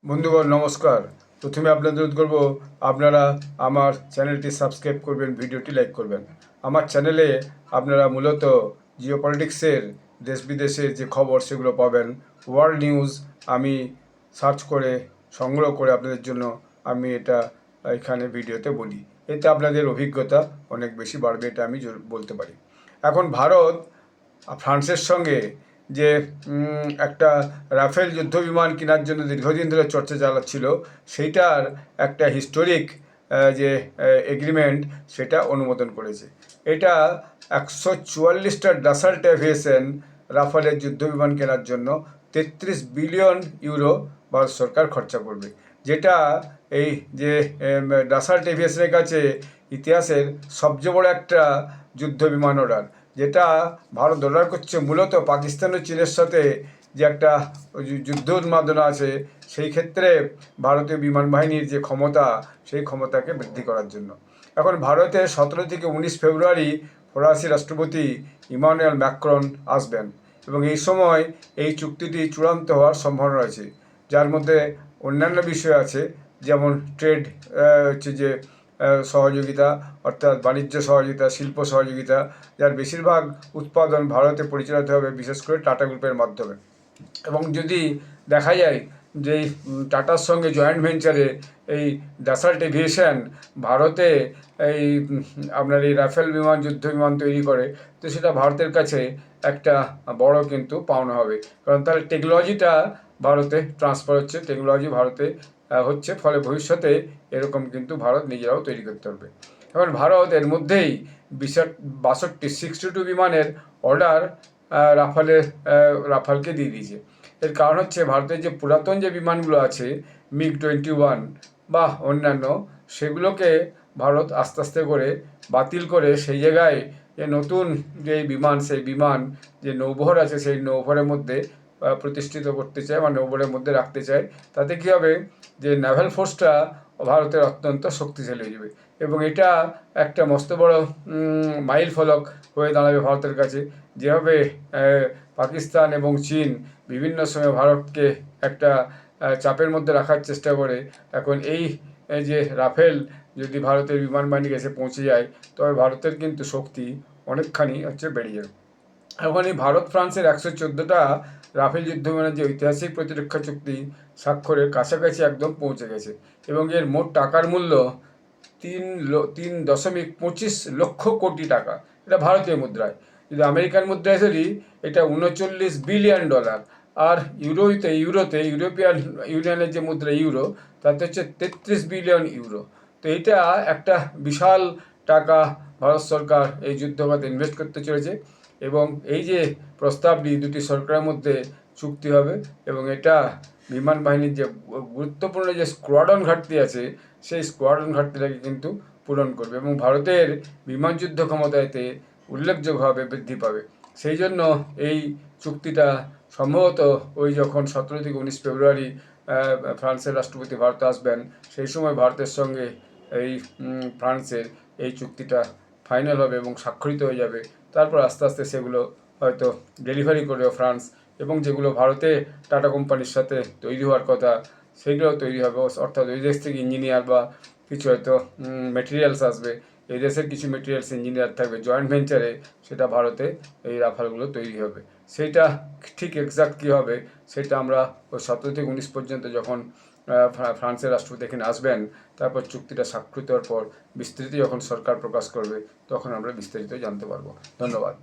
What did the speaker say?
বন্ধুগণ নমস্কার। প্রথমে আপনাদের অনুরোধ করব আপনারা আমার চ্যানেলটি সাবস্ক্রাইব করবেন, ভিডিওটি লাইক করবেন। আমার চ্যানেলে আপনারা মূলত জিওপলিটিক্সের দেশ বিদেশের যে খবর সেগুলো পাবেন। ওয়ার্ল্ড নিউজ আমি সার্চ করে সংগ্রহ করে আপনাদের জন্য আমি এটা এখানে ভিডিওতে বলি। এতে আপনাদের অভিজ্ঞতা অনেক বেশি বাড়বে, এটা আমি বলতে পারি। এখন ভারত ফ্রান্সের সঙ্গে যে একটা রাফেল যুদ্ধ বিমান কেনার জন্য দীর্ঘদিন ধরে চর্চা চালাচ্ছিল, সেইটার একটা হিস্টোরিক যে এগ্রিমেন্ট সেটা অনুমোদন করেছে। এটা 144টা ডাসাল্ট অ্যাভিয়েশন রাফেলের যুদ্ধ বিমান কেনার জন্য 33 বিলিয়ন ইউরো ভারত সরকার খরচা করবে, যেটা এই যে ডাসাল্ট এভিয়েশনের কাছে ইতিহাসের সবচেয়ে বড় একটা যুদ্ধ বিমান অর্ডার, যেটা ভারত অর্ডার করছে মূলত পাকিস্তান ও চীনের সাথে যে একটা যুদ্ধ উন্মাদনা আছে, সেই ক্ষেত্রে ভারতীয় বিমান বাহিনীর যে ক্ষমতা সেই ক্ষমতাকে বৃদ্ধি করার জন্য। এখন ভারতে 17 থেকে 19 ফেব্রুয়ারি ফরাসি রাষ্ট্রপতি ইমানুয়েল ম্যাক্রন আসবেন এবং এই সময় এই চুক্তিটি চূড়ান্ত হওয়ার সম্ভাবনা রয়েছে, যার মধ্যে অন্যান্য বিষয় আছে, যেমন ট্রেড হচ্ছে যে সহযোগিতা, অর্থাৎ বাণিজ্য সহযোগিতা, শিল্প সহযোগিতা, যার বেশিরভাগ উৎপাদন ভারতে পরিচালিত হবে বিশেষ করে টাটা গ্রুপের মাধ্যমে। এবং যদি দেখা যায় যে এই টাটার সঙ্গে জয়েন্ট ভেঞ্চারে এই ডাসাল্ট এভিয়েশন ভারতে এই আপনার এই রাফেল বিমান যুদ্ধ বিমান তৈরি করে, তো সেটা ভারতের কাছে একটা বড় কিন্তু পাওনা হবে, কারণ তাহলে টেকনোলজিটা ভারতে ট্রান্সফার হচ্ছে, টেকনোলজি ভারতে হচ্ছে, ফলে ভবিষ্যতে এরকম কিন্তু ভারত নিজেরাও তৈরি করতে পারবে। এবার ভারত এর মধ্যেই 62 বিমানের অর্ডার রাফালকে দিয়ে দিয়েছে। এর কারণ হচ্ছে ভারতের যে পুরাতন যে বিমানগুলো আছে MiG-21 বা অন্যান্য, সেগুলোকে ভারত আস্তে আস্তে করে বাতিল করে সেই জায়গায় যে নতুন যে বিমান, সেই বিমান যে নৌবহর আছে সেই নৌবহরের মধ্যে প্রতিষ্ঠিত করতে চায় বা নৌবহরের মধ্যে রাখতে চায়। তাতে কী হবে যে নেভাল ফোর্সটা ভারতের অত্যন্ত শক্তিশালী হয়ে যাবে এবং এটা একটা মস্ত বড় মাইল ফলক হয়ে দাঁড়াবে ভারতের কাছে। যেভাবে পাকিস্তান এবং চীন বিভিন্ন সময় ভারতকে একটা চাপের মধ্যে রাখার চেষ্টা করে, এখন এই যে রাফেল যদি ভারতের বিমান বাহিনীর কাছে পৌঁছে যায়, তবে ভারতের কিন্তু শক্তি অনেকখানি বেড়ে যাবে। এখন এই ভারত ফ্রান্সের 114টা রাফেল যুদ্ধ বিমানের যে ঐতিহাসিক প্রতিরক্ষা চুক্তি স্বাক্ষরের কাছাকাছি একদম পৌঁছে গেছে এবং এর মোট টাকার মূল্য 3.25 লক্ষ কোটি টাকা। এটা ভারতীয় মুদ্রায়। যদি আমেরিকান মুদ্রায় ধরি, এটা 39 বিলিয়ন ডলার। আর ইউরোতে ইউরোপিয়ান ইউনিয়নের যে মুদ্রা ইউরো, তাতে হচ্ছে 33 বিলিয়ন ইউরো। তো এটা একটা বিশাল টাকা ভারত সরকার এই যুদ্ধখাতে ইনভেস্ট করতে চলেছে এবং এই যে প্রস্তাবটি দুটি সরকারের মধ্যে চুক্তি হবে এবং এটা বিমান বাহিনীর যে গুরুত্বপূর্ণ যে স্কোয়াড্রন ঘাটতি আছে সেই স্কোয়াড্রন ঘাটতিটাকে কিন্তু পূরণ করবে এবং ভারতের বিমান যুদ্ধ ক্ষমতাতে উল্লেখযোগ্যভাবে বৃদ্ধি পাবে। সেই জন্য এই চুক্তিটা সম্ভবত ওই যখন 17 থেকে 19 ফেব্রুয়ারি ফ্রান্সের রাষ্ট্রপতি ভারতে আসবেন, সেই সময় ভারতের সঙ্গে এই ফ্রান্সের এই চুক্তিটা ফাইনাল হবে এবং স্বাক্ষরিত হয়ে যাবে। তারপর আস্তে আস্তে সেগুলো হয়তো ডেলিভারি করবে ফ্রান্স এবং যেগুলো ভারতে টাটা কোম্পানির সাথে তৈরি হওয়ার কথা সেগুলো তৈরি হবে, অর্থাৎ ওই দেশ থেকে ইঞ্জিনিয়ার বা কিছু হয়তো মেটেরিয়ালস আসবে, এই দেশের কিছু মেটেরিয়ালস ইঞ্জিনিয়ার থাকবে জয়েন্ট ভেঞ্চারে, সেটা ভারতে এই রাফালগুলো তৈরি হবে। সেইটা ঠিক এক্সাক্ট কী হবে সেটা আমরা ওই 17 থেকে 19 পর্যন্ত যখন ফ্রান্সের রাষ্ট্রপতি এখানে আসবেন, তারপর চুক্তিটা স্বাক্ষরিত হওয়ার পর বিস্তৃত যখন সরকার প্রকাশ করবে, তখন আমরা বিস্তারিত জানতে পারবো। ধন্যবাদ।